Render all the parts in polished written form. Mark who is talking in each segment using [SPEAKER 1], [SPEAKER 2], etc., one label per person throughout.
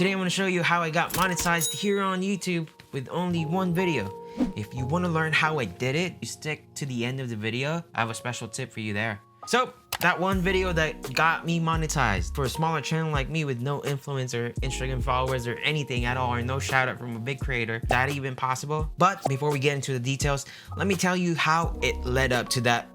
[SPEAKER 1] Today I'm going to show you how I got monetized here on YouTube with only one video. If you want to learn how I did it, you stick to the end of the video. I have a special tip for you there. So that one video that got me monetized, for a smaller channel like me with no influence or Instagram followers or anything at all, or no shout out from a big creator, that even possible? But before we get into the details, let me tell you how it led up to that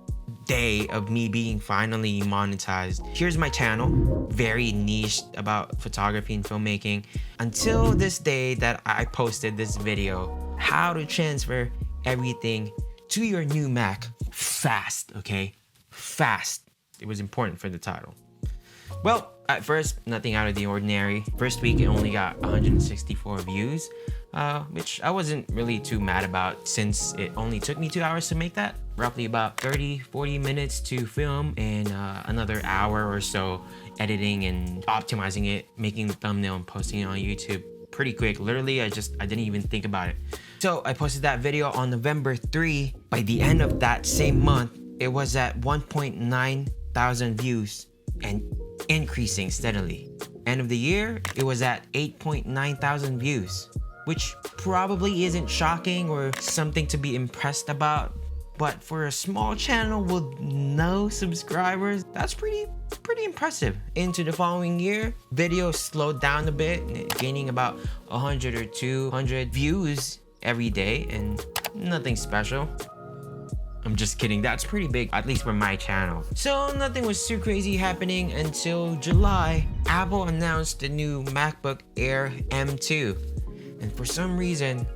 [SPEAKER 1] day of me being finally monetized. Here's my channel, very niche about photography and filmmaking, until this day that I posted this video, how to transfer everything to your new Mac fast, okay? Fast. It was important for the title. Well, at first, nothing out of the ordinary. First week, it only got 164 views, which I wasn't really too mad about since it only took me 2 hours to make that. Roughly about 30-40 minutes to film and another hour or so editing and optimizing it, making the thumbnail and posting it on YouTube pretty quick. Literally, I didn't even think about it. So I posted that video on November 3. By the end of that same month, it was at 1.9 thousand views and increasing steadily. End of the year, it was at 8.9 thousand views, which probably isn't shocking or something to be impressed about, but for a small channel with no subscribers, that's pretty impressive. Into the following year, videos slowed down a bit, gaining about 100 or 200 views every day, and nothing special. I'm just kidding, that's pretty big, at least for my channel. So nothing was too crazy happening until July. Apple announced the new MacBook Air M2. And for some reason,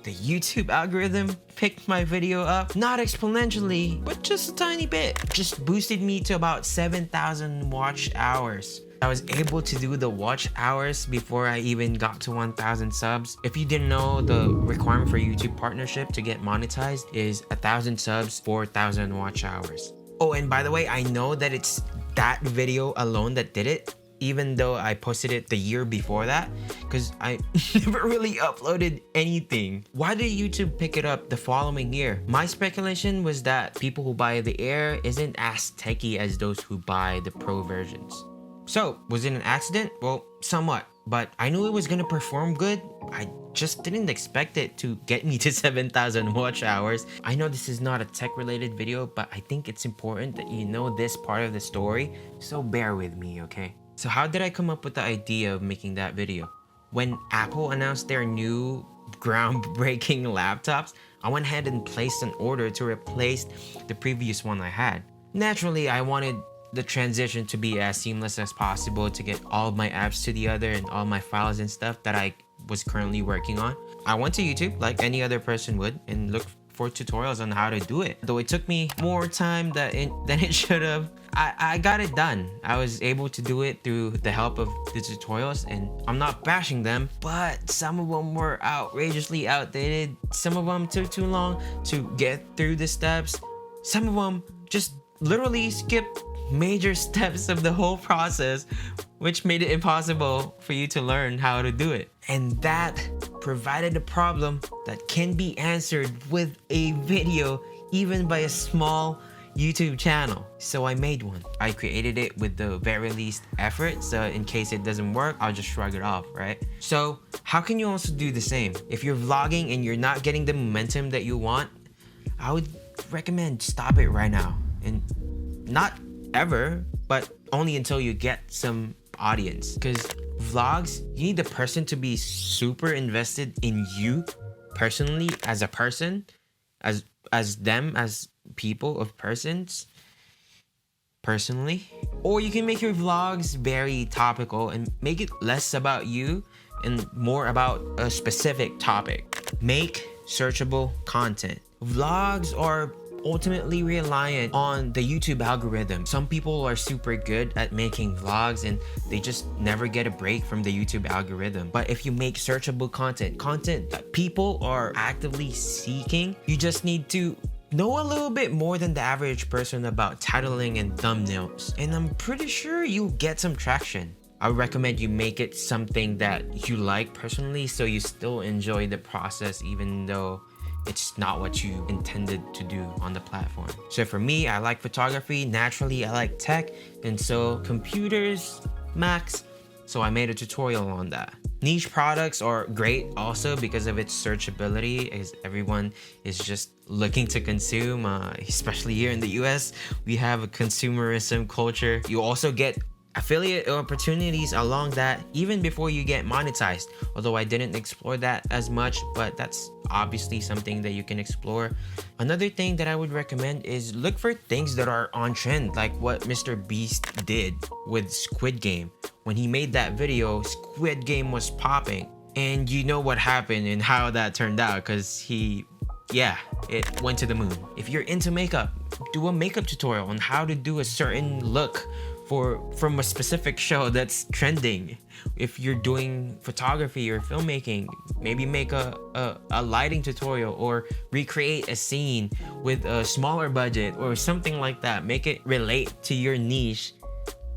[SPEAKER 1] the YouTube algorithm picked my video up, not exponentially, but just a tiny bit. Just boosted me to about 7,000 watch hours. I was able to do the watch hours before I even got to 1,000 subs. If you didn't know, the requirement for YouTube partnership to get monetized is 1,000 subs, 4,000 watch hours. Oh, and by the way, I know that it's that video alone that did it, even though I posted it the year before that, because I never really uploaded anything. Why did YouTube pick it up the following year? My speculation was that people who buy the Air isn't as techy as those who buy the Pro versions. So, was it an accident? Well, somewhat, but I knew it was gonna perform good. I just didn't expect it to get me to 7,000 watch hours. I know this is not a tech-related video, but I think it's important that you know this part of the story, so bear with me, okay? So how did I come up with the idea of making that video? When Apple announced their new groundbreaking laptops, I went ahead and placed an order to replace the previous one I had. Naturally, I wanted the transition to be as seamless as possible to get all of my apps to the other and all my files and stuff that I was currently working on. I went to YouTube like any other person would and looked for tutorials on how to do it. Though it took me more time than it should have, I got it done. I was able to do it through the help of the tutorials, and I'm not bashing them, but some of them were outrageously outdated. Some of them took too long to get through the steps. Some of them just literally skipped major steps of the whole process, which made it impossible for you to learn how to do it. And that provided a problem that can be answered with a video, even by a small YouTube channel. So I made one. I created it with the very least effort, so in case it doesn't work, I'll just shrug it off, right? So how can you also do the same? If you're vlogging and you're not getting the momentum that you want, I would recommend stop it right now. And not ever, but only until you get some audience. Because vlogs, you need the person to be super invested in you personally as a person, as them as people of persons personally. Or you can make your vlogs very topical and make it less about you and more about a specific topic. Make searchable content. Vlogs are ultimately reliant on the YouTube algorithm. Some people are super good at making vlogs and they just never get a break from the YouTube algorithm. But if you make searchable content that people are actively seeking, you just need to know a little bit more than the average person about titling and thumbnails, and I'm pretty sure you'll get some traction. I would recommend you make it something that you like personally, so you still enjoy the process even though it's not what you intended to do on the platform. So for me, I like photography. Naturally, I like tech. And so computers, Macs, so I made a tutorial on that. Niche products are great also because of its searchability, as everyone is just looking to consume, especially here in the US. We have a consumerism culture. You also get affiliate opportunities along that even before you get monetized, although I didn't explore that as much, but that's obviously something that you can explore. Another thing that I would recommend is look for things that are on trend, like what Mr. Beast did with Squid Game. When he made that video, Squid Game was popping, and you know what happened and how that turned out, because it went to the moon. If you're into makeup, do a makeup tutorial on how to do a certain look from a specific show that's trending. If you're doing photography or filmmaking, maybe make a lighting tutorial or recreate a scene with a smaller budget or something like that. Make it relate to your niche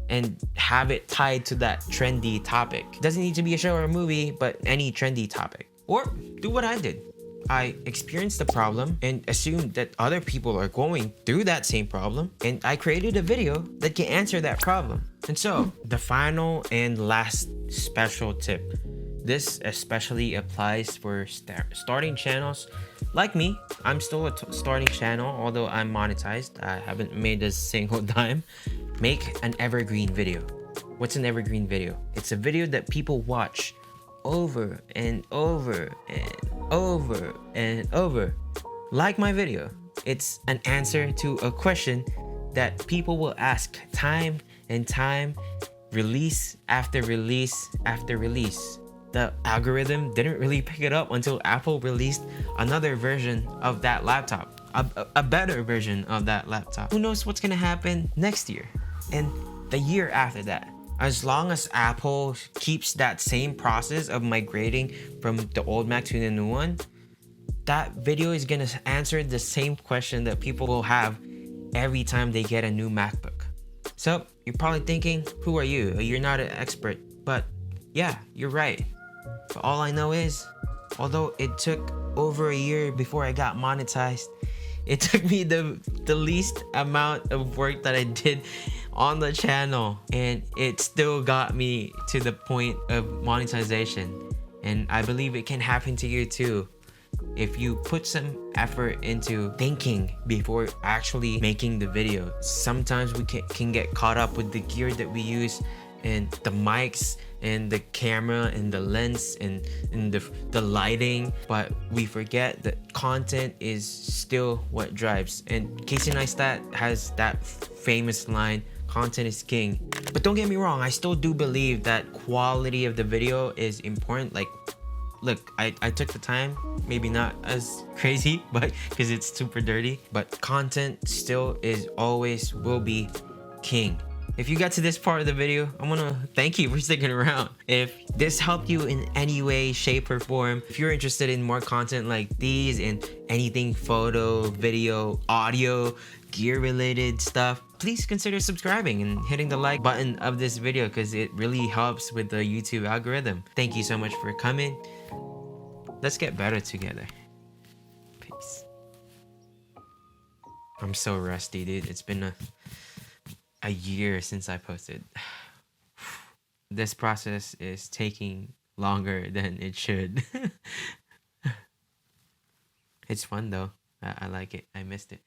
[SPEAKER 1] and have it tied to that trendy topic. It doesn't need to be a show or a movie, but any trendy topic. Or do what I did. I experienced the problem and assumed that other people are going through that same problem, and I created a video that can answer that problem. And so, the final and last special tip. This especially applies for starting channels like me. I'm still a starting channel, although I'm monetized. I haven't made a single dime. Make an evergreen video. What's an evergreen video? It's a video that people watch over and over and over and over. Like my video, it's an answer to a question that people will ask time and time, release after release after release. The algorithm didn't really pick it up until Apple released another version of that laptop, a better version of that laptop. Who knows what's gonna happen next year and the year after that. As long as Apple keeps that same process of migrating from the old Mac to the new one, that video is gonna answer the same question that people will have every time they get a new MacBook. So you're probably thinking, who are you? You're not an expert. But yeah, you're right. But all I know is, although it took over a year before I got monetized, it took me the least amount of work that I did on the channel, and it still got me to the point of monetization. And I believe it can happen to you too, if you put some effort into thinking before actually making the video. Sometimes we can get caught up with the gear that we use and the mics and the camera and the lens and the lighting, but we forget that content is still what drives. And Casey Neistat has that famous line, content is king. But don't get me wrong, I still do believe that quality of the video is important. Like, look, I took the time, maybe not as crazy, but because it's super dirty, but content still is always will be king. If you got to this part of the video, I want to thank you for sticking around. If this helped you in any way, shape, or form, if you're interested in more content like these and anything photo, video, audio, gear related stuff, please consider subscribing and hitting the like button of this video because it really helps with the YouTube algorithm. Thank you so much for coming. Let's get better together. Peace. I'm so rusty, dude. It's been a year since I posted. This process is taking longer than it should. It's fun though. I like it. I missed it.